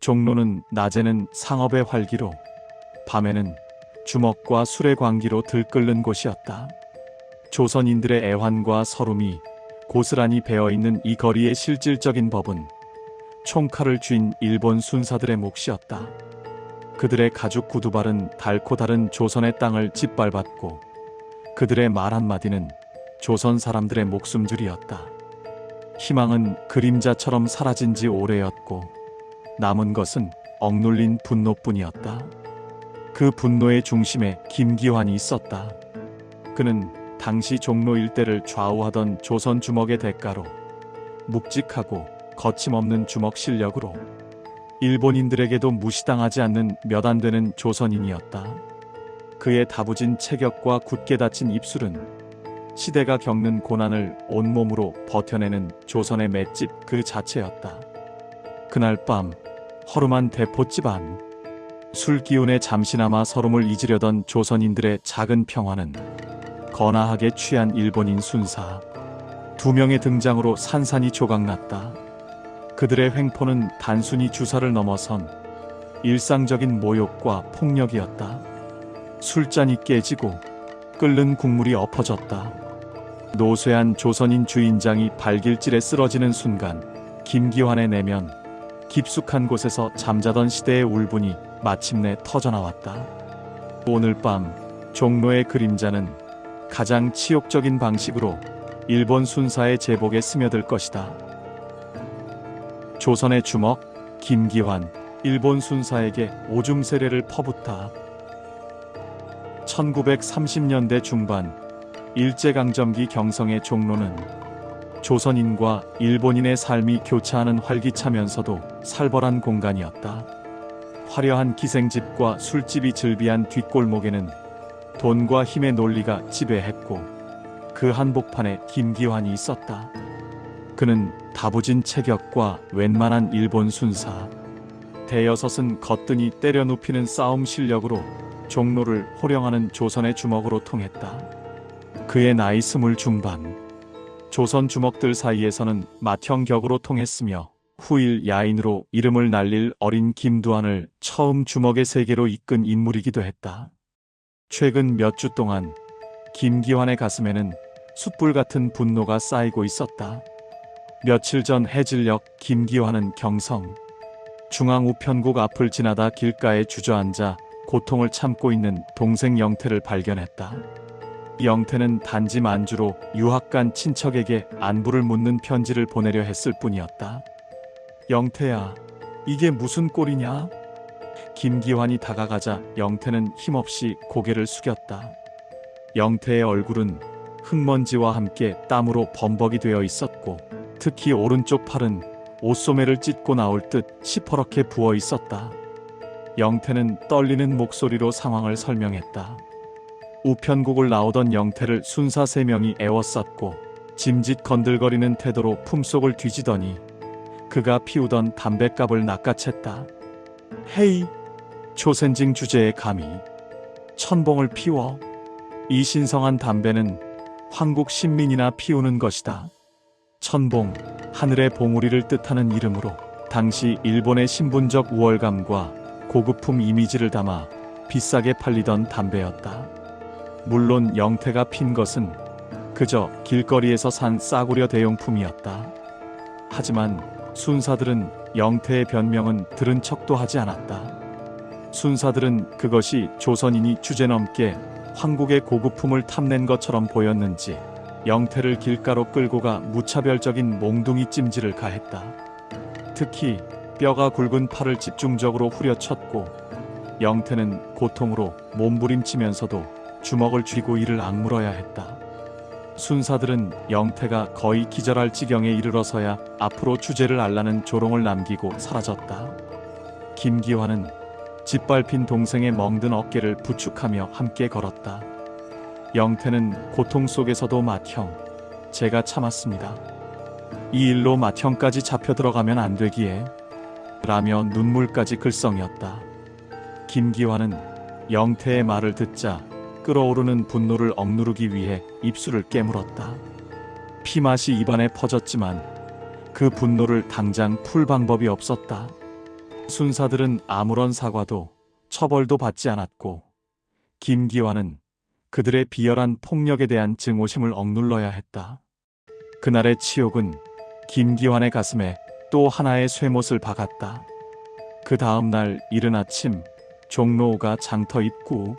종로는 낮에는 상업의 활기로, 밤에는 주먹과 술의 광기로 들끓는 곳이었다. 조선인들의 애환과 서름이 고스란히 배어있는 이 거리의 실질적인 법은 총칼을 쥔 일본 순사들의 몫이었다. 그들의 가죽 구두발은 닳고 다른 조선의 땅을 짓밟았고, 그들의 말 한마디는 조선 사람들의 목숨줄이었다. 희망은 그림자처럼 사라진 지 오래였고, 남은 것은 억눌린 분노뿐이었다. 그 분노의 중심에 김기환이 있었다. 그는 당시 종로 일대를 좌우하던 조선 주먹의 대가로, 묵직하고 거침없는 주먹 실력으로 일본인들에게도 무시당하지 않는 몇 안 되는 조선인이었다. 그의 다부진 체격과 굳게 닫힌 입술은 시대가 겪는 고난을 온몸으로 버텨내는 조선의 맷집 그 자체였다. 그날 밤 허름한 대포집 안, 술 기운에 잠시나마 서름을 잊으려던 조선인들의 작은 평화는 거나하게 취한 일본인 순사 2명의 등장으로 산산이 조각났다. 그들의 횡포는 단순히 주사를 넘어선 일상적인 모욕과 폭력이었다. 술잔이 깨지고 끓는 국물이 엎어졌다. 노쇠한 조선인 주인장이 발길질에 쓰러지는 순간 김기환의 내면 깊숙한 곳에서 잠자던 시대의 울분이 마침내 터져나왔다. 오늘 밤 종로의 그림자는 가장 치욕적인 방식으로 일본 순사의 제복에 스며들 것이다. 조선의 주먹 김기환, 일본 순사에게 오줌 세례를 퍼붓다. 1930년대 중반 일제강점기 경성의 종로는 조선인과 일본인의 삶이 교차하는 활기차면서도 살벌한 공간이었다. 화려한 기생집과 술집이 즐비한 뒷골목에는 돈과 힘의 논리가 지배했고, 그 한복판에 김기환이 있었다. 그는 다부진 체격과 웬만한 일본 순사, 대여섯은 거뜬히 때려 눕히는 싸움 실력으로 종로를 호령하는 조선의 주먹으로 통했다. 그의 나이 20 중반, 조선 주먹들 사이에서는 맏형 격으로 통했으며 후일 야인으로 이름을 날릴 어린 김두한을 처음 주먹의 세계로 이끈 인물이기도 했다. 최근 몇 주 동안 김기환의 가슴에는 숯불 같은 분노가 쌓이고 있었다. 며칠 전 해질녘 김기환은 경성 중앙우편국 앞을 지나다 길가에 주저앉아 고통을 참고 있는 동생 영태를 발견했다. 영태는 단지 만주로 유학 간 친척에게 안부를 묻는 편지를 보내려 했을 뿐이었다. 영태야, 이게 무슨 꼴이냐? 김기환이 다가가자 영태는 힘없이 고개를 숙였다. 영태의 얼굴은 흙먼지와 함께 땀으로 범벅이 되어 있었고, 특히 오른쪽 팔은 옷소매를 찢고 나올 듯 시퍼렇게 부어 있었다. 영태는 떨리는 목소리로 상황을 설명했다. 우편국을 나오던 영태를 순사 3명이 에워쌌고 짐짓 건들거리는 태도로 품속을 뒤지더니 그가 피우던 담뱃갑을 낚아챘다. 헤이, 초센징 주제에 감히 천봉을 피워? 이 신성한 담배는 황국 신민이나 피우는 것이다. 천봉, 하늘의 봉우리를 뜻하는 이름으로 당시 일본의 신분적 우월감과 고급품 이미지를 담아 비싸게 팔리던 담배였다. 물론 영태가 핀 것은 그저 길거리에서 산 싸구려 대용품이었다. 하지만 순사들은 영태의 변명은 들은 척도 하지 않았다. 순사들은 그것이 조선인이 주제넘게 황국의 고급품을 탐낸 것처럼 보였는지 영태를 길가로 끌고 가 무차별적인 몽둥이 찜질을 가했다. 특히 뼈가 굵은 팔을 집중적으로 후려쳤고, 영태는 고통으로 몸부림치면서도 주먹을 쥐고 이를 악물어야 했다. 순사들은 영태가 거의 기절할 지경에 이르러서야 앞으로 주제를 알라는 조롱을 남기고 사라졌다. 김기환은 짓밟힌 동생의 멍든 어깨를 부축하며 함께 걸었다. 영태는 고통 속에서도 맏형, 제가 참았습니다. 이 일로 맏형까지 잡혀 들어가면 안 되기에 라며 눈물까지 글썽였다. 김기환은 영태의 말을 듣자 끓어오르는 분노를 억누르기 위해 입술을 깨물었다. 피맛이 입안에 퍼졌지만 그 분노를 당장 풀 방법이 없었다. 순사들은 아무런 사과도 처벌도 받지 않았고 김기환은 그들의 비열한 폭력에 대한 증오심을 억눌러야 했다. 그날의 치욕은 김기환의 가슴에 또 하나의 쇠못을 박았다. 그 다음 날 이른 아침 종로가 장터 입구,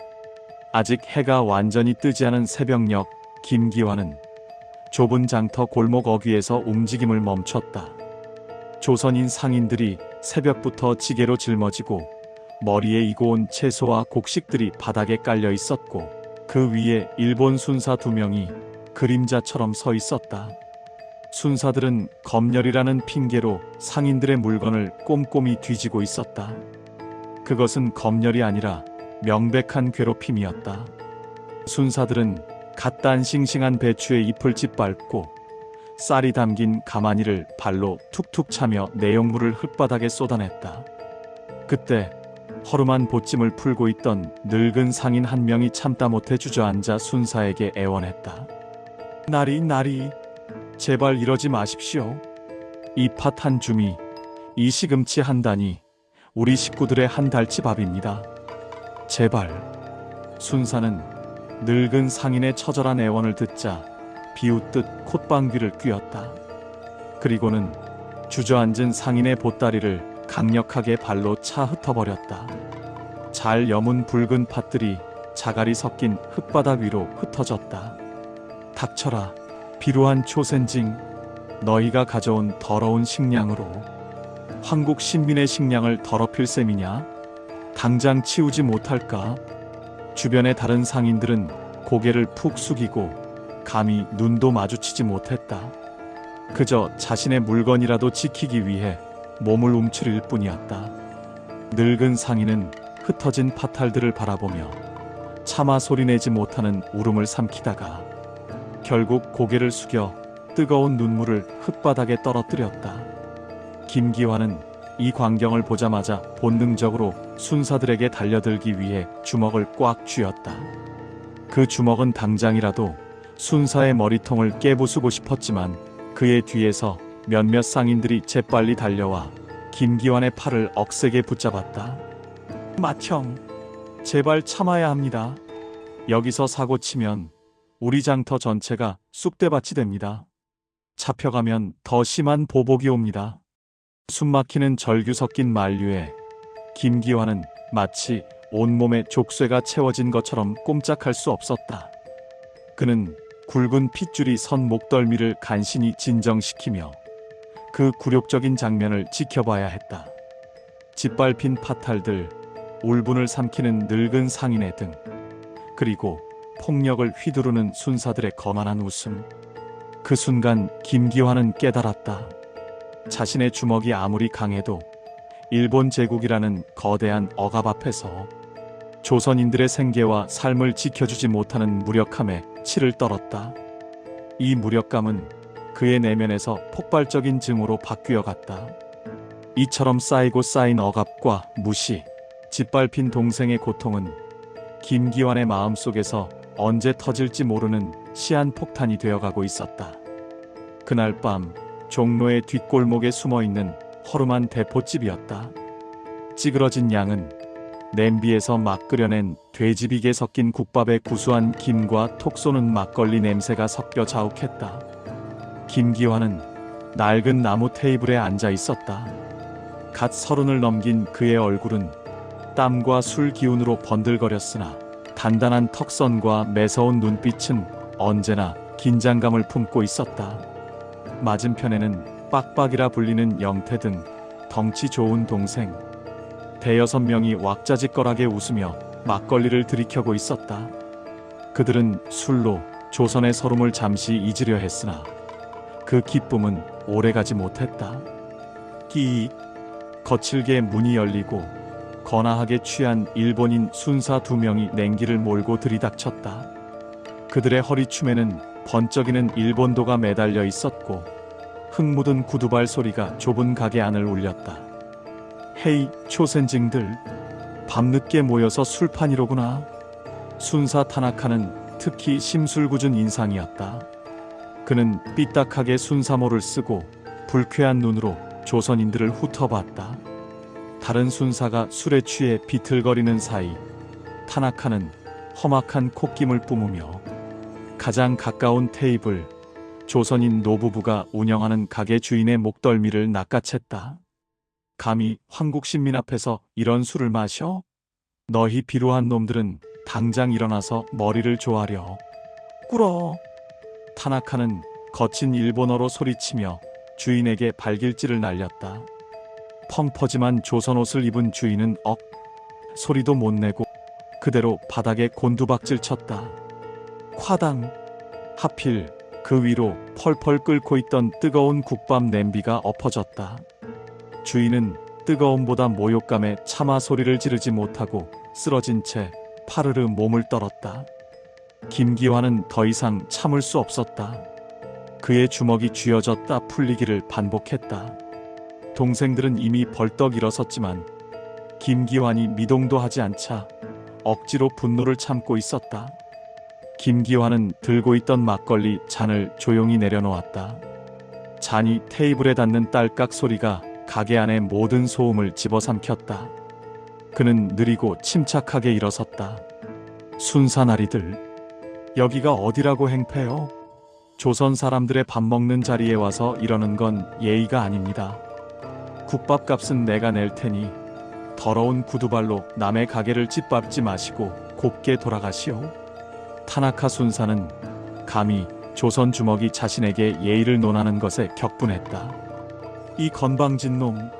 아직 해가 완전히 뜨지 않은 새벽녘, 김기환은 좁은 장터 골목 어귀에서 움직임을 멈췄다. 조선인 상인들이 새벽부터 지게로 짊어지고 머리에 이고 온 채소와 곡식들이 바닥에 깔려 있었고 그 위에 일본 순사 2명이 그림자처럼 서 있었다. 순사들은 검열이라는 핑계로 상인들의 물건을 꼼꼼히 뒤지고 있었다. 그것은 검열이 아니라 명백한 괴롭힘이었다. 순사들은 갓 단 싱싱한 배추의 잎을 짓밟고 쌀이 담긴 가마니를 발로 툭툭 차며 내용물을 흙바닥에 쏟아냈다. 그때 허름한 보찜을 풀고 있던 늙은 상인 한 명이 참다 못해 주저앉아 순사에게 애원했다. 나리, 제발 이러지 마십시오. 이 팥 한 줌이, 이 시금치 한 단이 우리 식구들의 한 달치 밥입니다. 제발. 순사는 늙은 상인의 처절한 애원을 듣자 비웃듯 콧방귀를 뀌었다. 그리고는 주저앉은 상인의 보따리를 강력하게 발로 차 흩어버렸다. 잘 여문 붉은 팥들이 자갈이 섞인 흙바닥 위로 흩어졌다. 닥쳐라, 비루한 초센징. 너희가 가져온 더러운 식량으로 한국 신민의 식량을 더럽힐 셈이냐? 당장 치우지 못할까? 주변의 다른 상인들은 고개를 푹 숙이고 감히 눈도 마주치지 못했다. 그저 자신의 물건이라도 지키기 위해 몸을 움츠릴 뿐이었다. 늙은 상인은 흩어진 파탈들을 바라보며 차마 소리내지 못하는 울음을 삼키다가 결국 고개를 숙여 뜨거운 눈물을 흙바닥에 떨어뜨렸다. 김기환은 이 광경을 보자마자 본능적으로 순사들에게 달려들기 위해 주먹을 꽉 쥐었다. 그 주먹은 당장이라도 순사의 머리통을 깨부수고 싶었지만 그의 뒤에서 몇몇 상인들이 재빨리 달려와 김기환의 팔을 억세게 붙잡았다. 맏형, 제발 참아야 합니다. 여기서 사고치면 우리 장터 전체가 쑥대밭이 됩니다. 잡혀가면 더 심한 보복이 옵니다. 숨막히는 절규 섞인 만류에 김기환은 마치 온몸에 족쇄가 채워진 것처럼 꼼짝할 수 없었다. 그는 굵은 핏줄이 선 목덜미를 간신히 진정시키며 그 굴욕적인 장면을 지켜봐야 했다. 짓밟힌 파탈들, 울분을 삼키는 늙은 상인의 등, 그리고 폭력을 휘두르는 순사들의 거만한 웃음. 그 순간 김기환은 깨달았다. 자신의 주먹이 아무리 강해도 일본 제국이라는 거대한 억압 앞에서 조선인들의 생계와 삶을 지켜주지 못하는 무력함에 치를 떨었다. 이 무력감은 그의 내면에서 폭발적인 증오로 바뀌어 갔다. 이처럼 쌓이고 쌓인 억압과 무시, 짓밟힌 동생의 고통은 김기환의 마음속에서 언제 터질지 모르는 시한폭탄이 되어가고 있었다. 그날 밤 종로의 뒷골목에 숨어있는 허름한 대포집이었다. 찌그러진 양은 냄비에서 막 끓여낸 돼지비계 섞인 국밥에 구수한 김과 톡 쏘는 막걸리 냄새가 섞여 자욱했다. 김기환은 낡은 나무 테이블에 앉아 있었다. 갓 30을 넘긴 그의 얼굴은 땀과 술 기운으로 번들거렸으나 단단한 턱선과 매서운 눈빛은 언제나 긴장감을 품고 있었다. 맞은편에는 빡빡이라 불리는 영태 등 덩치 좋은 동생, 대여섯 명이 왁자지껄하게 웃으며 막걸리를 들이켜고 있었다. 그들은 술로 조선의 서름을 잠시 잊으려 했으나 그 기쁨은 오래가지 못했다. 끼익, 거칠게 문이 열리고 거나하게 취한 일본인 순사 2명이 냉기를 몰고 들이닥쳤다. 그들의 허리춤에는 번쩍이는 일본도가 매달려 있었고 흙 묻은 구두발 소리가 좁은 가게 안을 울렸다. 헤이, 초센징들, 밤늦게 모여서 술판이로구나. 순사 타나카는 특히 심술궂은 인상이었다. 그는 삐딱하게 순사모를 쓰고 불쾌한 눈으로 조선인들을 훑어봤다. 다른 순사가 술에 취해 비틀거리는 사이 타나카는 험악한 콧김을 뿜으며 가장 가까운 테이블, 조선인 노부부가 운영하는 가게 주인의 목덜미를 낚아챘다. 감히 황국 신민 앞에서 이런 술을 마셔? 너희 비루한 놈들은 당장 일어나서 머리를 조아려. 꿇어. 타나카는 거친 일본어로 소리치며 주인에게 발길질을 날렸다. 펑퍼짐한 조선 옷을 입은 주인은 소리도 못 내고 그대로 바닥에 곤두박질 쳤다. 화당. 하필 그 위로 펄펄 끓고 있던 뜨거운 국밥 냄비가 엎어졌다. 주인은 뜨거움보다 모욕감에 차마 소리를 지르지 못하고 쓰러진 채 파르르 몸을 떨었다. 김기환은 더 이상 참을 수 없었다. 그의 주먹이 쥐어졌다 풀리기를 반복했다. 동생들은 이미 벌떡 일어섰지만 김기환이 미동도 하지 않자 억지로 분노를 참고 있었다. 김기환은 들고 있던 막걸리 잔을 조용히 내려놓았다. 잔이 테이블에 닿는 딸깍 소리가 가게 안의 모든 소음을 집어삼켰다. 그는 느리고 침착하게 일어섰다. 순사나리들, 여기가 어디라고 행패요? 조선 사람들의 밥 먹는 자리에 와서 이러는 건 예의가 아닙니다. 국밥값은 내가 낼 테니 더러운 구두발로 남의 가게를 짓밟지 마시고 곱게 돌아가시오. 타나카 순사는 감히 조선 주먹이 자신에게 예의를 논하는 것에 격분했다. 이 건방진 놈,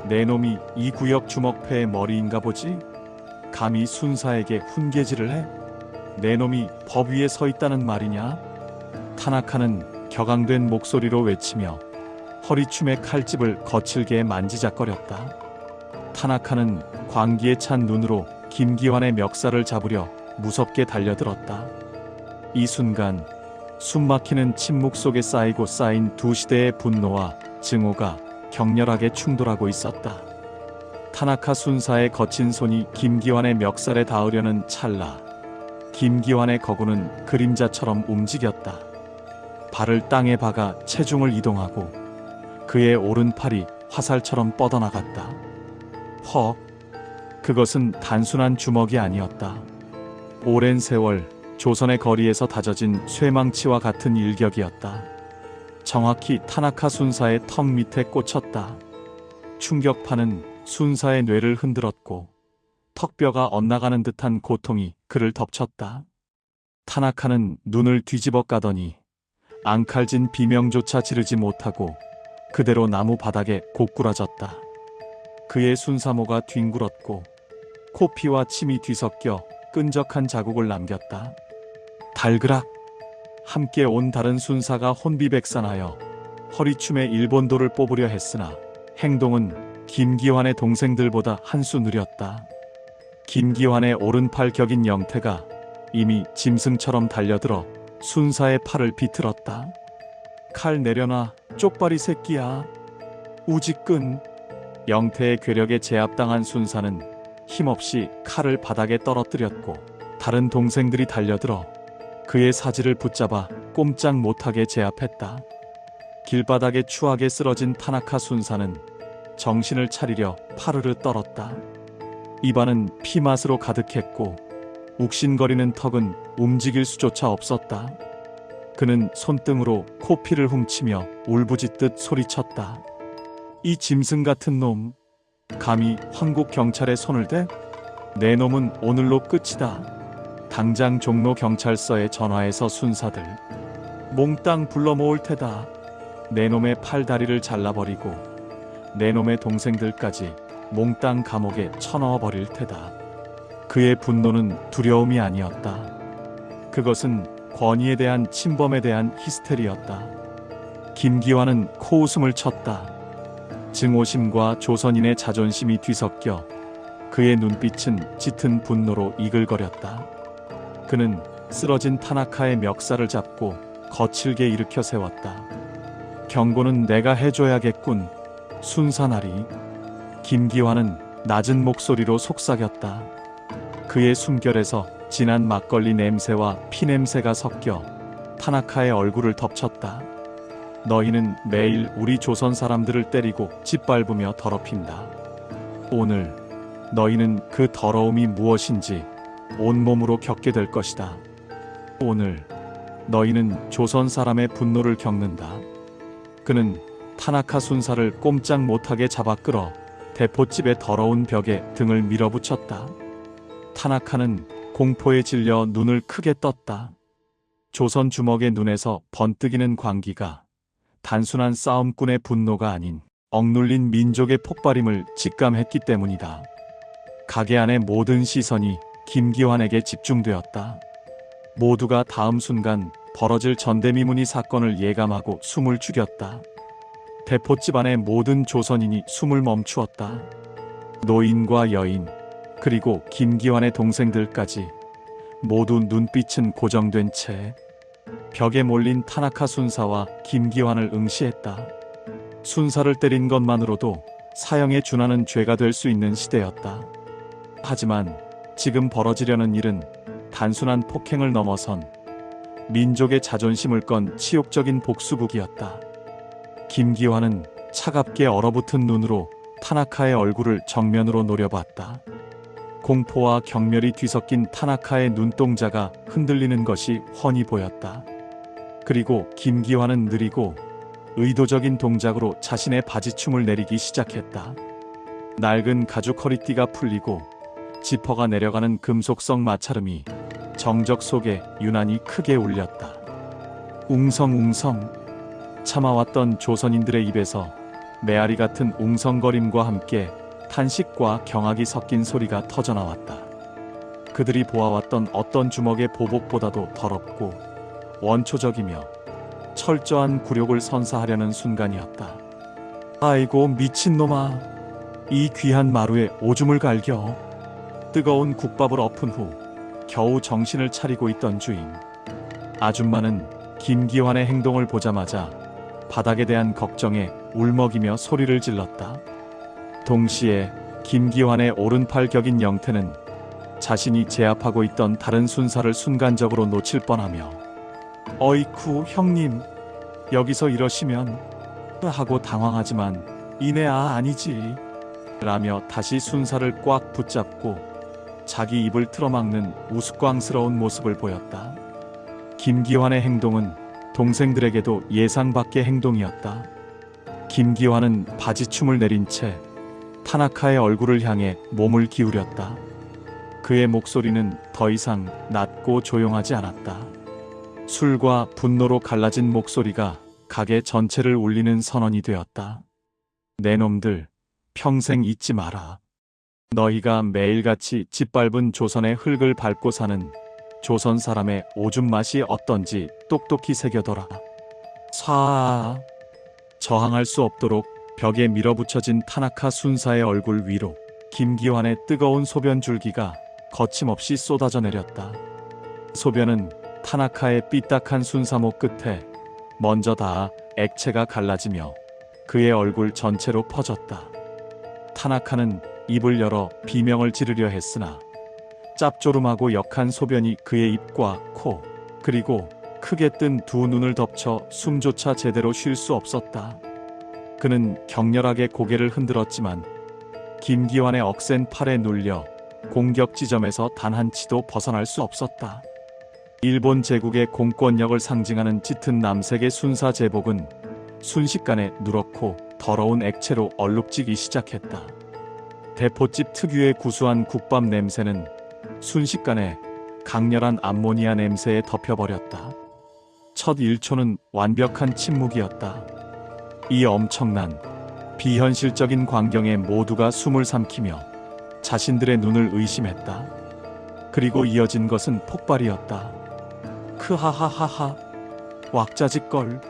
내 놈이 이 구역 주먹패의 머리인가 보지? 감히 순사에게 훈계질을 해? 내 놈이 법 위에 서 있다는 말이냐? 타나카는 격앙된 목소리로 외치며 허리춤의 칼집을 거칠게 만지작거렸다. 타나카는 광기에 찬 눈으로 김기환의 멱살을 잡으려 무섭게 달려들었다. 이 순간 숨막히는 침묵 속에 쌓이고 쌓인 두 시대의 분노와 증오가 격렬하게 충돌하고 있었다. 타나카 순사의 거친 손이 김기환의 멱살에 닿으려는 찰나, 김기환의 거구는 그림자처럼 움직였다. 발을 땅에 박아 체중을 이동하고 그의 오른팔이 화살처럼 뻗어나갔다. 헉, 그것은 단순한 주먹이 아니었다. 오랜 세월 조선의 거리에서 다져진 쇠망치와 같은 일격이었다. 정확히 타나카 순사의 턱 밑에 꽂혔다. 충격파는 순사의 뇌를 흔들었고 턱뼈가 엇나가는 듯한 고통이 그를 덮쳤다. 타나카는 눈을 뒤집어 까더니 앙칼진 비명조차 지르지 못하고 그대로 나무 바닥에 고꾸라졌다. 그의 순사모가 뒹굴었고 코피와 침이 뒤섞여 끈적한 자국을 남겼다. 달그락! 함께 온 다른 순사가 혼비백산하여 허리춤에 일본도를 뽑으려 했으나 행동은 김기환의 동생들보다 한 수 느렸다. 김기환의 오른팔 격인 영태가 이미 짐승처럼 달려들어 순사의 팔을 비틀었다. 칼 내려놔, 쪽발이 새끼야. 우지끈. 영태의 괴력에 제압당한 순사는 힘없이 칼을 바닥에 떨어뜨렸고 다른 동생들이 달려들어 그의 사지를 붙잡아 꼼짝 못하게 제압했다. 길바닥에 추하게 쓰러진 타나카 순사는 정신을 차리려 파르르 떨었다. 입안은 피맛으로 가득했고 욱신거리는 턱은 움직일 수조차 없었다. 그는 손등으로 코피를 훔치며 울부짖듯 소리쳤다. 이 짐승 같은 놈, 감히 황국 경찰에 손을 대? 내 놈은 오늘로 끝이다. 당장 종로 경찰서에 전화해서 순사들 몽땅 불러 모을 테다. 내 놈의 팔다리를 잘라버리고 내 놈의 동생들까지 몽땅 감옥에 쳐넣어 버릴 테다. 그의 분노는 두려움이 아니었다. 그것은 권위에 대한 침범에 대한 히스테리였다. 김기환은 코웃음을 쳤다. 증오심과 조선인의 자존심이 뒤섞여 그의 눈빛은 짙은 분노로 이글거렸다. 그는 쓰러진 타나카의 멱살을 잡고 거칠게 일으켜 세웠다. 경고는 내가 해줘야겠군, 순사나리. 김기환은 낮은 목소리로 속삭였다. 그의 숨결에서 진한 막걸리 냄새와 피냄새가 섞여 타나카의 얼굴을 덮쳤다. 너희는 매일 우리 조선 사람들을 때리고 짓밟으며 더럽힌다. 오늘 너희는 그 더러움이 무엇인지 온몸으로 겪게 될 것이다. 오늘 너희는 조선 사람의 분노를 겪는다. 그는 타나카 순사를 꼼짝 못하게 잡아 끌어 대포집의 더러운 벽에 등을 밀어붙였다. 타나카는 공포에 질려 눈을 크게 떴다. 조선 주먹의 눈에서 번뜩이는 광기가 단순한 싸움꾼의 분노가 아닌 억눌린 민족의 폭발임을 직감했기 때문이다. 가게 안의 모든 시선이 김기환에게 집중되었다. 모두가 다음 순간 벌어질 전대미문이 사건을 예감하고 숨을 죽였다. 대포집 안의 모든 조선인이 숨을 멈추었다. 노인과 여인, 그리고 김기환의 동생들까지 모두 눈빛은 고정된 채 벽에 몰린 타나카 순사와 김기환을 응시했다. 순사를 때린 것만으로도 사형에 준하는 죄가 될 수 있는 시대였다. 하지만 지금 벌어지려는 일은 단순한 폭행을 넘어선 민족의 자존심을 건 치욕적인 복수극이었다. 김기환은 차갑게 얼어붙은 눈으로 타나카의 얼굴을 정면으로 노려봤다. 공포와 경멸이 뒤섞인 타나카의 눈동자가 흔들리는 것이 훤히 보였다. 그리고 김기환은 느리고 의도적인 동작으로 자신의 바지춤을 내리기 시작했다. 낡은 가죽 허리띠가 풀리고 지퍼가 내려가는 금속성 마찰음이 정적 속에 유난히 크게 울렸다. 웅성웅성. 참아왔던 조선인들의 입에서 메아리 같은 웅성거림과 함께 탄식과 경악이 섞인 소리가 터져나왔다. 그들이 보아왔던 어떤 주먹의 보복보다도 더럽고 원초적이며 철저한 굴욕을 선사하려는 순간이었다. 아이고 미친놈아, 이 귀한 마루에 오줌을 갈겨. 뜨거운 국밥을 엎은 후 겨우 정신을 차리고 있던 주인. 아줌마는 김기환의 행동을 보자마자 바닥에 대한 걱정에 울먹이며 소리를 질렀다. 동시에 김기환의 오른팔 격인 영태는 자신이 제압하고 있던 다른 순사를 순간적으로 놓칠 뻔하며 어이쿠 형님, 여기서 이러시면 하고 당황하지만 이내 아니지 라며 다시 순사를 꽉 붙잡고 자기 입을 틀어막는 우스꽝스러운 모습을 보였다. 김기환의 행동은 동생들에게도 예상 밖의 행동이었다. 김기환은 바지춤을 내린 채 타나카의 얼굴을 향해 몸을 기울였다. 그의 목소리는 더 이상 낮고 조용하지 않았다. 술과 분노로 갈라진 목소리가 가게 전체를 울리는 선언이 되었다. 내 놈들, 평생 잊지 마라. 너희가 매일같이 짓밟은 조선의 흙을 밟고 사는 조선 사람의 오줌 맛이 어떤지 똑똑히 새겨둬라. 쏴. 저항할 수 없도록 벽에 밀어붙여진 타나카 순사의 얼굴 위로 김기환의 뜨거운 소변 줄기가 거침없이 쏟아져 내렸다. 소변은 타나카의 삐딱한 순사목 끝에 먼저 닿아 액체가 갈라지며 그의 얼굴 전체로 퍼졌다. 타나카는 입을 열어 비명을 지르려 했으나 짭조름하고 역한 소변이 그의 입과 코, 그리고 크게 뜬 두 눈을 덮쳐 숨조차 제대로 쉴 수 없었다. 그는 격렬하게 고개를 흔들었지만 김기환의 억센 팔에 눌려 공격 지점에서 단 한 치도 벗어날 수 없었다. 일본 제국의 공권력을 상징하는 짙은 남색의 순사 제복은 순식간에 누렇고 더러운 액체로 얼룩지기 시작했다. 대포집 특유의 구수한 국밥 냄새는 순식간에 강렬한 암모니아 냄새에 덮여버렸다. 첫 1초는 완벽한 침묵이었다. 이 엄청난 비현실적인 광경에 모두가 숨을 삼키며 자신들의 눈을 의심했다. 그리고 이어진 것은 폭발이었다. 크하하하하, 왁자지껄.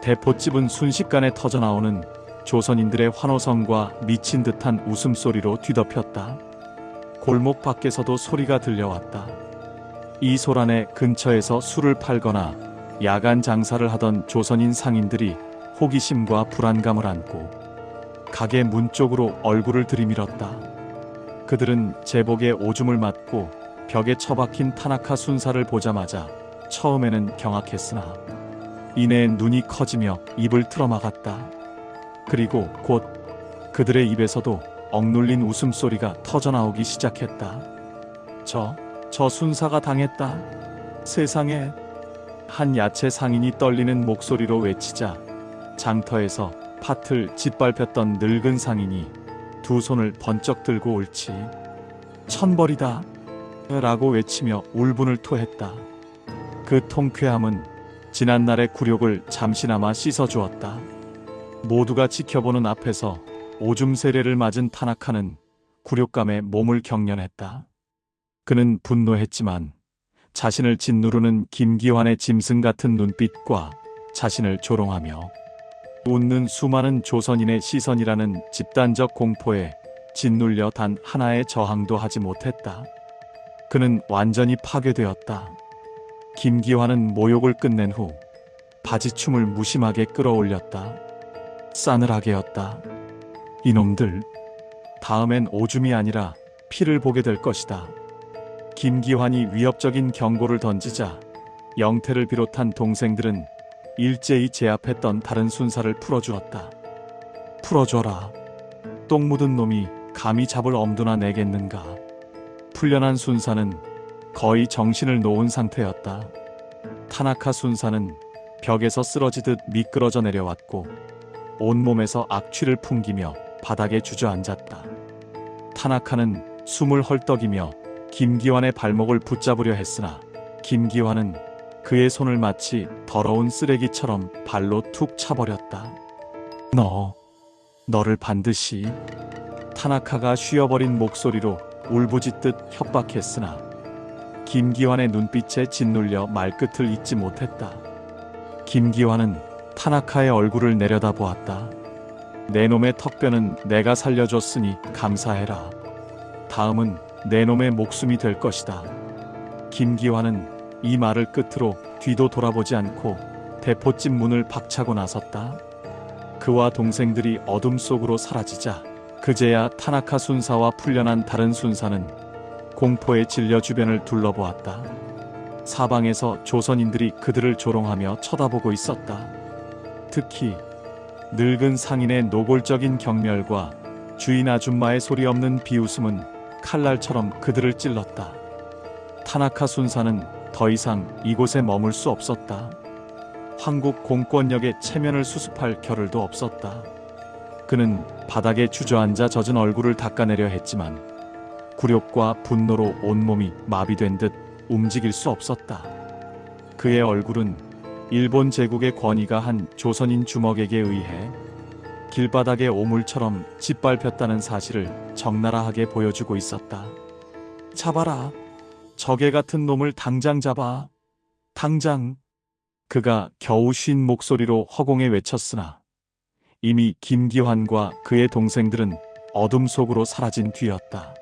대포집은 순식간에 터져나오는 조선인들의 환호성과 미친 듯한 웃음소리로 뒤덮였다. 골목 밖에서도 소리가 들려왔다. 이 소란의 근처에서 술을 팔거나 야간 장사를 하던 조선인 상인들이 호기심과 불안감을 안고 가게 문 쪽으로 얼굴을 들이밀었다. 그들은 제복에 오줌을 맞고 벽에 처박힌 타나카 순사를 보자마자 처음에는 경악했으나 이내 눈이 커지며 입을 틀어막았다. 그리고 곧 그들의 입에서도 억눌린 웃음소리가 터져나오기 시작했다. 저 순사가 당했다. 세상에. 한 야채 상인이 떨리는 목소리로 외치자 장터에서 팥을 짓밟혔던 늙은 상인이 두 손을 번쩍 들고 옳지. 천벌이다. 라고 외치며 울분을 토했다. 그 통쾌함은 지난날의 굴욕을 잠시나마 씻어주었다. 모두가 지켜보는 앞에서 오줌 세례를 맞은 타나카는 굴욕감에 몸을 경련했다. 그는 분노했지만 자신을 짓누르는 김기환의 짐승 같은 눈빛과 자신을 조롱하며 웃는 수많은 조선인의 시선이라는 집단적 공포에 짓눌려 단 하나의 저항도 하지 못했다. 그는 완전히 파괴되었다. 김기환은 모욕을 끝낸 후 바지춤을 무심하게 끌어올렸다. 싸늘하게였다. 이놈들, 다음엔 오줌이 아니라 피를 보게 될 것이다. 김기환이 위협적인 경고를 던지자 영태를 비롯한 동생들은 일제히 제압했던 다른 순사를 풀어주었다. 풀어줘라. 똥 묻은 놈이 감히 잡을 엄두나 내겠는가. 풀려난 순사는 거의 정신을 놓은 상태였다. 타나카 순사는 벽에서 쓰러지듯 미끄러져 내려왔고 온몸에서 악취를 풍기며 바닥에 주저앉았다. 타나카는 숨을 헐떡이며 김기환의 발목을 붙잡으려 했으나 김기환은 그의 손을 마치 더러운 쓰레기처럼 발로 툭 차버렸다. 너를 반드시. 타나카가 쉬어버린 목소리로 울부짖듯 협박했으나 김기환의 눈빛에 짓눌려 말끝을 잇지 못했다. 김기환은 타나카의 얼굴을 내려다보았다. 내 놈의 턱뼈는 내가 살려줬으니 감사해라. 다음은 내 놈의 목숨이 될 것이다. 김기환은 이 말을 끝으로 뒤도 돌아보지 않고 대포집 문을 박차고 나섰다. 그와 동생들이 어둠 속으로 사라지자 그제야 타나카 순사와 풀려난 다른 순사는 공포에 질려 주변을 둘러보았다. 사방에서 조선인들이 그들을 조롱하며 쳐다보고 있었다. 특히 늙은 상인의 노골적인 경멸과 주인 아줌마의 소리 없는 비웃음은 칼날처럼 그들을 찔렀다. 타나카 순사는 더 이상 이곳에 머물 수 없었다. 황국 공권력의 체면을 수습할 겨를도 없었다. 그는 바닥에 주저앉아 젖은 얼굴을 닦아내려 했지만 굴욕과 분노로 온몸이 마비된 듯 움직일 수 없었다. 그의 얼굴은 일본 제국의 권위가 한 조선인 주먹에게 의해 길바닥의 오물처럼 짓밟혔다는 사실을 적나라하게 보여주고 있었다. 잡아라. 적개 같은 놈을 당장 잡아. 당장. 그가 겨우 쉰 목소리로 허공에 외쳤으나 이미 김기환과 그의 동생들은 어둠 속으로 사라진 뒤였다.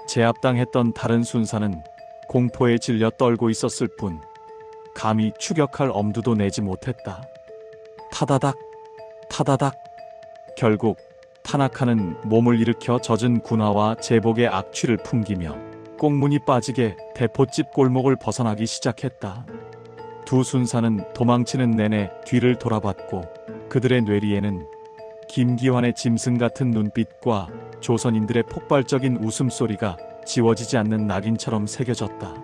제압당했던 다른 순사는 공포에 질려 떨고 있었을 뿐 감히 추격할 엄두도 내지 못했다. 타다닥, 타다닥. 결국 타나카는 몸을 일으켜 젖은 군화와 제복의 악취를 풍기며 꽁문이 빠지게 대포집 골목을 벗어나기 시작했다. 두 순사는 도망치는 내내 뒤를 돌아봤고 그들의 뇌리에는 김기환의 짐승 같은 눈빛과 조선인들의 폭발적인 웃음소리가 지워지지 않는 낙인처럼 새겨졌다.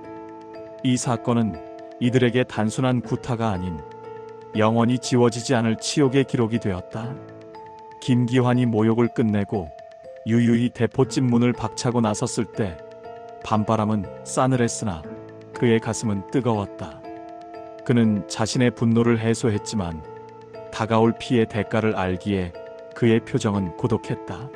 이 사건은 이들에게 단순한 구타가 아닌 영원히 지워지지 않을 치욕의 기록이 되었다. 김기환이 모욕을 끝내고 유유히 대포집 문을 박차고 나섰을 때 밤바람은 싸늘했으나 그의 가슴은 뜨거웠다. 그는 자신의 분노를 해소했지만 다가올 피의 대가를 알기에 그의 표정은 고독했다.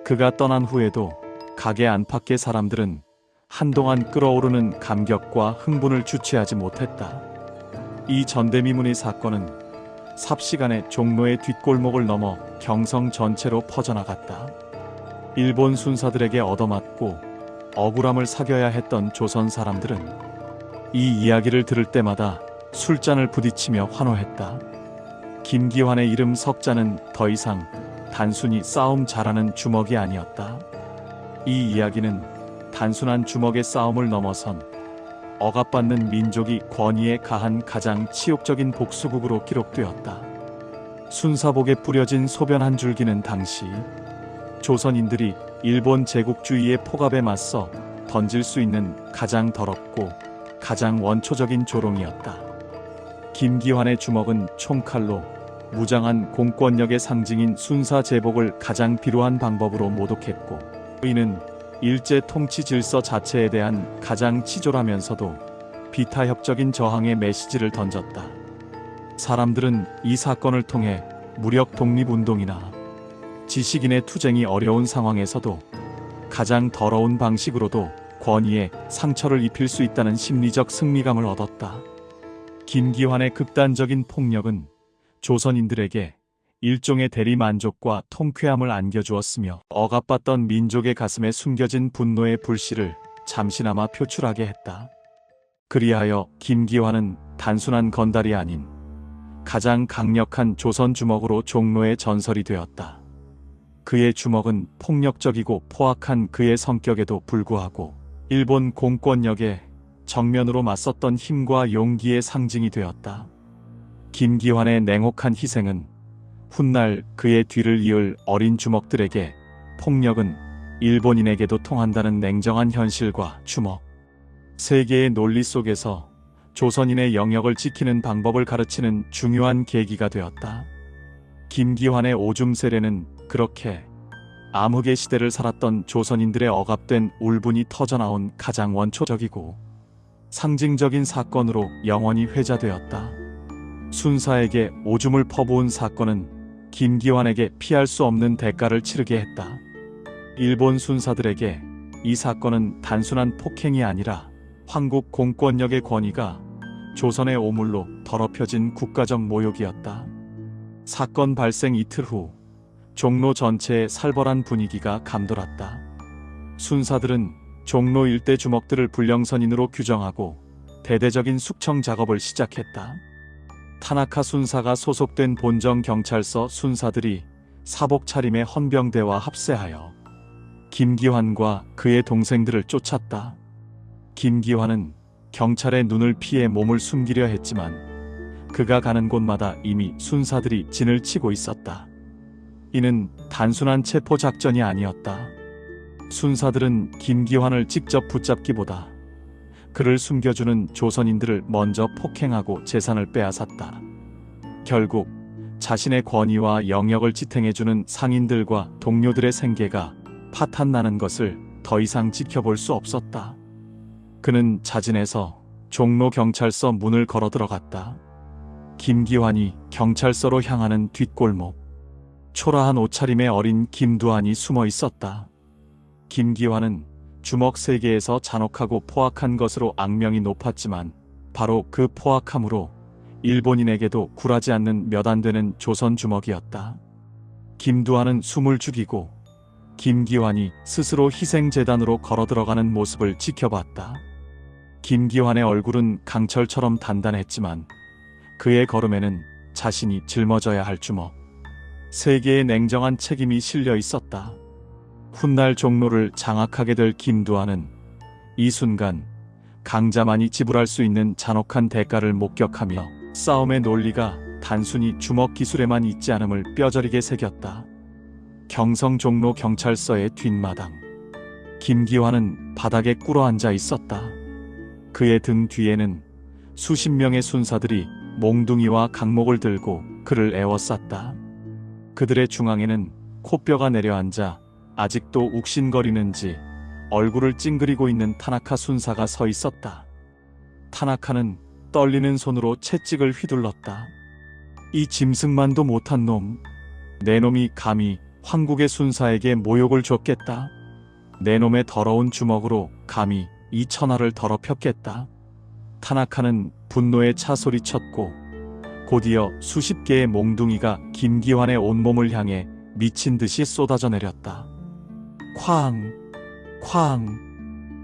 그가 떠난 후에도 가게 안팎의 사람들은 한동안 끓어오르는 감격과 흥분을 주체하지 못했다. 이 전대미문의 사건은 삽시간에 종로의 뒷골목을 넘어 경성 전체로 퍼져나갔다. 일본 순사들에게 얻어맞고 억울함을 사겨야 했던 조선 사람들은 이 이야기를 들을 때마다 술잔을 부딪히며 환호했다. 김기환의 이름 석자는 더 이상 단순히 싸움 잘하는 주먹이 아니었다. 이 이야기는 단순한 주먹의 싸움을 넘어선 억압받는 민족이 권위에 가한 가장 치욕적인 복수극으로 기록되었다. 순사복에 뿌려진 소변 한 줄기는 당시 조선인들이 일본 제국주의의 폭압에 맞서 던질 수 있는 가장 더럽고 가장 원초적인 조롱이었다. 김기환의 주먹은 총칼로 무장한 공권력의 상징인 순사 제복을 가장 비루한 방법으로 모독했고, 이는 일제 통치 질서 자체에 대한 가장 치졸하면서도 비타협적인 저항의 메시지를 던졌다. 사람들은 이 사건을 통해 무력 독립운동이나 지식인의 투쟁이 어려운 상황에서도 가장 더러운 방식으로도 권위에 상처를 입힐 수 있다는 심리적 승리감을 얻었다. 김기환의 극단적인 폭력은 조선인들에게 일종의 대리만족과 통쾌함을 안겨주었으며, 억압받던 민족의 가슴에 숨겨진 분노의 불씨를 잠시나마 표출하게 했다. 그리하여 김기환은 단순한 건달이 아닌 가장 강력한 조선 주먹으로 종로의 전설이 되었다. 그의 주먹은 폭력적이고 포악한 그의 성격에도 불구하고 일본 공권력에 정면으로 맞섰던 힘과 용기의 상징이 되었다. 김기환의 냉혹한 희생은 훗날 그의 뒤를 이을 어린 주먹들에게 폭력은 일본인에게도 통한다는 냉정한 현실과 주먹, 세계의 논리 속에서 조선인의 영역을 지키는 방법을 가르치는 중요한 계기가 되었다. 김기환의 오줌 세례는 그렇게 암흑의 시대를 살았던 조선인들의 억압된 울분이 터져나온 가장 원초적이고 상징적인 사건으로 영원히 회자되었다. 순사에게 오줌을 퍼부은 사건은 김기환에게 피할 수 없는 대가를 치르게 했다. 일본 순사들에게 이 사건은 단순한 폭행이 아니라 황국 공권력의 권위가 조선의 오물로 더럽혀진 국가적 모욕이었다. 사건 발생 이틀 후 종로 전체에 살벌한 분위기가 감돌았다. 순사들은 종로 일대 주먹들을 불령선인으로 규정하고 대대적인 숙청 작업을 시작했다. 타나카 순사가 소속된 본정 경찰서 순사들이 사복 차림의 헌병대와 합세하여 김기환과 그의 동생들을 쫓았다. 김기환은 경찰의 눈을 피해 몸을 숨기려 했지만 그가 가는 곳마다 이미 순사들이 진을 치고 있었다. 이는 단순한 체포 작전이 아니었다. 순사들은 김기환을 직접 붙잡기보다 그를 숨겨주는 조선인들을 먼저 폭행하고 재산을 빼앗았다. 결국 자신의 권위와 영역을 지탱해주는 상인들과 동료들의 생계가 파탄나는 것을 더 이상 지켜볼 수 없었다. 그는 자진해서 종로 경찰서 문을 걸어 들어갔다. 김기환이 경찰서로 향하는 뒷골목, 초라한 옷차림의 어린 김두한이 숨어 있었다. 김기환은 주먹 세계에서 잔혹하고 포악한 것으로 악명이 높았지만 바로 그 포악함으로 일본인에게도 굴하지 않는 몇 안 되는 조선 주먹이었다. 김두한은 숨을 죽이고 김기환이 스스로 희생재단으로 걸어 들어가는 모습을 지켜봤다. 김기환의 얼굴은 강철처럼 단단했지만 그의 걸음에는 자신이 짊어져야 할 주먹, 세계의 냉정한 책임이 실려 있었다. 훗날 종로를 장악하게 될 김두한은 이 순간 강자만이 지불할 수 있는 잔혹한 대가를 목격하며 싸움의 논리가 단순히 주먹 기술에만 있지 않음을 뼈저리게 새겼다. 경성 종로 경찰서의 뒷마당, 김기환은 바닥에 꿇어앉아 있었다. 그의 등 뒤에는 수십 명의 순사들이 몽둥이와 강목을 들고 그를 에워쌌다. 그들의 중앙에는 코뼈가 내려앉아 아직도 욱신거리는지 얼굴을 찡그리고 있는 타나카 순사가 서 있었다. 타나카는 떨리는 손으로 채찍을 휘둘렀다. 이 짐승만도 못한 놈, 내 놈이 감히 황국의 순사에게 모욕을 줬겠다. 내 놈의 더러운 주먹으로 감히 이 천하를 더럽혔겠다. 타나카는 분노에 차 소리쳤고 곧이어 수십 개의 몽둥이가 김기환의 온몸을 향해 미친 듯이 쏟아져 내렸다. 쾅! 쾅!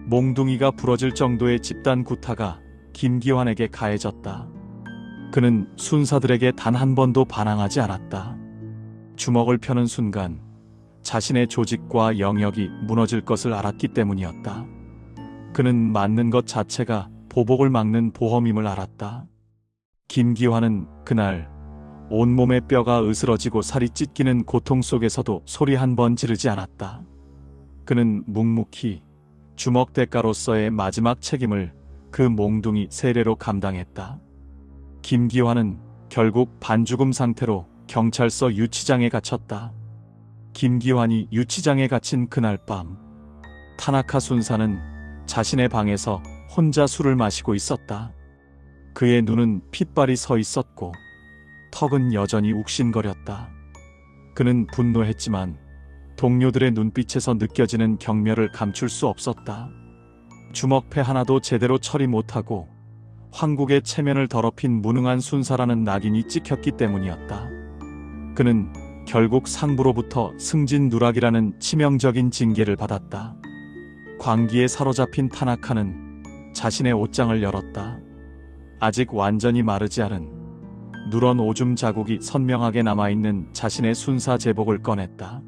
몽둥이가 부러질 정도의 집단 구타가 김기환에게 가해졌다. 그는 순사들에게 단 한 번도 반항하지 않았다. 주먹을 펴는 순간 자신의 조직과 영역이 무너질 것을 알았기 때문이었다. 그는 맞는 것 자체가 보복을 막는 보험임을 알았다. 김기환은 그날 온몸의 뼈가 으스러지고 살이 찢기는 고통 속에서도 소리 한 번 지르지 않았다. 그는 묵묵히 주먹 대가로서의 마지막 책임을 그 몽둥이 세례로 감당했다. 김기환은 결국 반죽음 상태로 경찰서 유치장에 갇혔다. 김기환이 유치장에 갇힌 그날 밤, 타나카 순사는 자신의 방에서 혼자 술을 마시고 있었다. 그의 눈은 핏발이 서 있었고 턱은 여전히 욱신거렸다. 그는 분노했지만 동료들의 눈빛에서 느껴지는 경멸을 감출 수 없었다. 주먹패 하나도 제대로 처리 못하고 황국의 체면을 더럽힌 무능한 순사라는 낙인이 찍혔기 때문이었다. 그는 결국 상부로부터 승진 누락이라는 치명적인 징계를 받았다. 광기에 사로잡힌 타나카는 자신의 옷장을 열었다. 아직 완전히 마르지 않은 누런 오줌 자국이 선명하게 남아있는 자신의 순사 제복을 꺼냈다.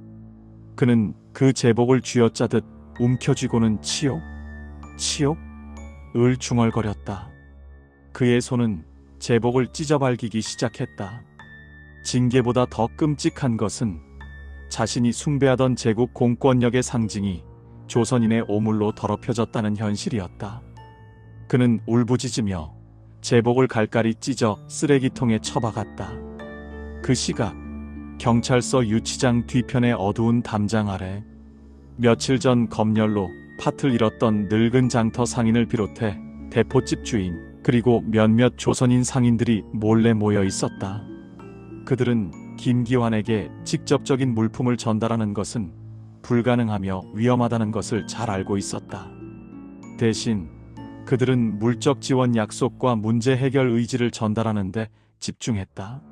그는 그 제복을 쥐어짜듯 움켜쥐고는 치욕? 을 중얼거렸다. 그의 손은 제복을 찢어발기기 시작했다. 징계보다 더 끔찍한 것은 자신이 숭배하던 제국 공권력의 상징이 조선인의 오물로 더럽혀졌다는 현실이었다. 그는 울부짖으며 제복을 갈갈이 찢어 쓰레기통에 처박았다. 그 시각 경찰서 유치장 뒤편의 어두운 담장 아래 며칠 전 검열로 팥을 잃었던 늙은 장터 상인을 비롯해 대포집 주인 그리고 몇몇 조선인 상인들이 몰래 모여 있었다. 그들은 김기환에게 직접적인 물품을 전달하는 것은 불가능하며 위험하다는 것을 잘 알고 있었다. 대신 그들은 물적 지원 약속과 문제 해결 의지를 전달하는 데 집중했다.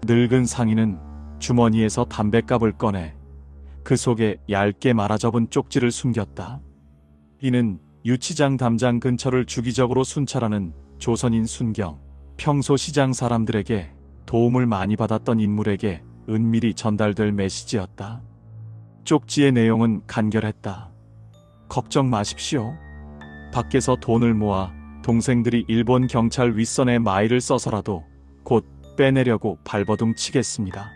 늙은 상인은 주머니에서 담뱃갑을 꺼내 그 속에 얇게 말아접은 쪽지를 숨겼다. 이는 유치장 담장 근처를 주기적으로 순찰하는 조선인 순경, 평소 시장 사람들에게 도움을 많이 받았던 인물에게 은밀히 전달될 메시지였다. 쪽지의 내용은 간결했다. 걱정 마십시오. 밖에서 돈을 모아 동생들이 일본 경찰 윗선에 마일을 써서라도 곧 빼내려고 발버둥 치겠습니다.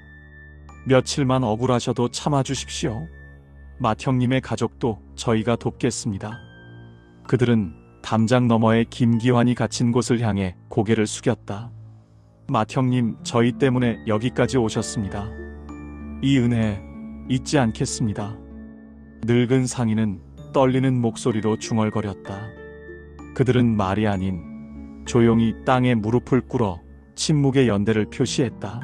며칠만 억울하셔도 참아주십시오. 맏형님의 가족도 저희가 돕겠습니다. 그들은 담장 너머에 김기환이 갇힌 곳을 향해 고개를 숙였다. 맏형님, 저희 때문에 여기까지 오셨습니다. 이 은혜 잊지 않겠습니다. 늙은 상인은 떨리는 목소리로 중얼거렸다. 그들은 말이 아닌 조용히 땅에 무릎을 꿇어 침묵의 연대를 표시했다.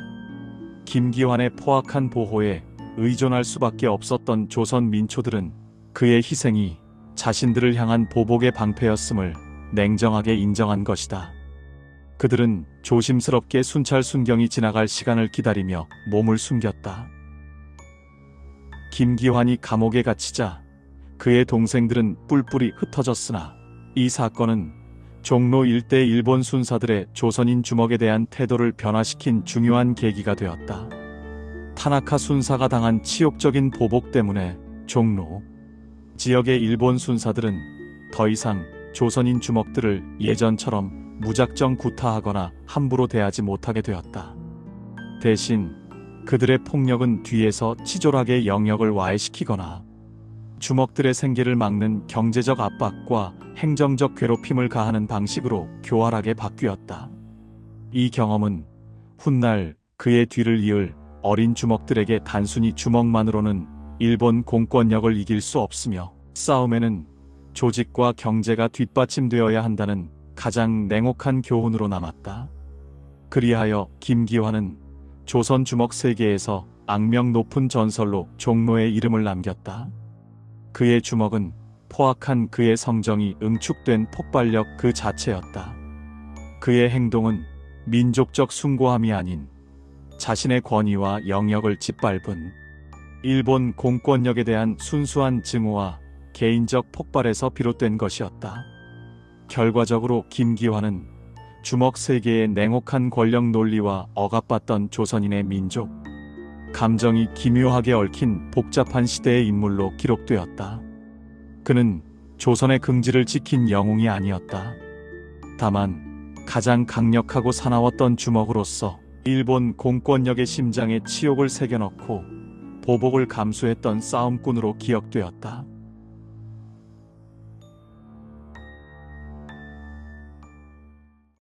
김기환의 포악한 보호에 의존할 수밖에 없었던 조선 민초들은 그의 희생이 자신들을 향한 보복의 방패였음을 냉정하게 인정한 것이다. 그들은 조심스럽게 순찰 순경이 지나갈 시간을 기다리며 몸을 숨겼다. 김기환이 감옥에 갇히자 그의 동생들은 뿔뿔이 흩어졌으나 이 사건은 종로 일대 일본 순사들의 조선인 주먹에 대한 태도를 변화시킨 중요한 계기가 되었다. 타나카 순사가 당한 치욕적인 보복 때문에 종로 지역의 일본 순사들은 더 이상 조선인 주먹들을 예전처럼 무작정 구타하거나 함부로 대하지 못하게 되었다. 대신 그들의 폭력은 뒤에서 치졸하게 영역을 와해시키거나 주먹들의 생계를 막는 경제적 압박과 행정적 괴롭힘을 가하는 방식으로 교활하게 바뀌었다. 이 경험은 훗날 그의 뒤를 이을 어린 주먹들에게 단순히 주먹만으로는 일본 공권력을 이길 수 없으며 싸움에는 조직과 경제가 뒷받침되어야 한다는 가장 냉혹한 교훈으로 남았다. 그리하여 김기환은 조선 주먹 세계에서 악명 높은 전설로 종로의 이름을 남겼다. 그의 주먹은 포악한 그의 성정이 응축된 폭발력 그 자체였다. 그의 행동은 민족적 숭고함이 아닌 자신의 권위와 영역을 짓밟은 일본 공권력에 대한 순수한 증오와 개인적 폭발에서 비롯된 것이었다. 결과적으로 김기환은 주먹 세계의 냉혹한 권력 논리와 억압받던 조선인의 민족, 감정이 기묘하게 얽힌 복잡한 시대의 인물로 기록되었다. 그는 조선의 긍지를 지킨 영웅이 아니었다. 다만 가장 강력하고 사나웠던 주먹으로서 일본 공권력의 심장에 치욕을 새겨넣고 보복을 감수했던 싸움꾼으로 기억되었다.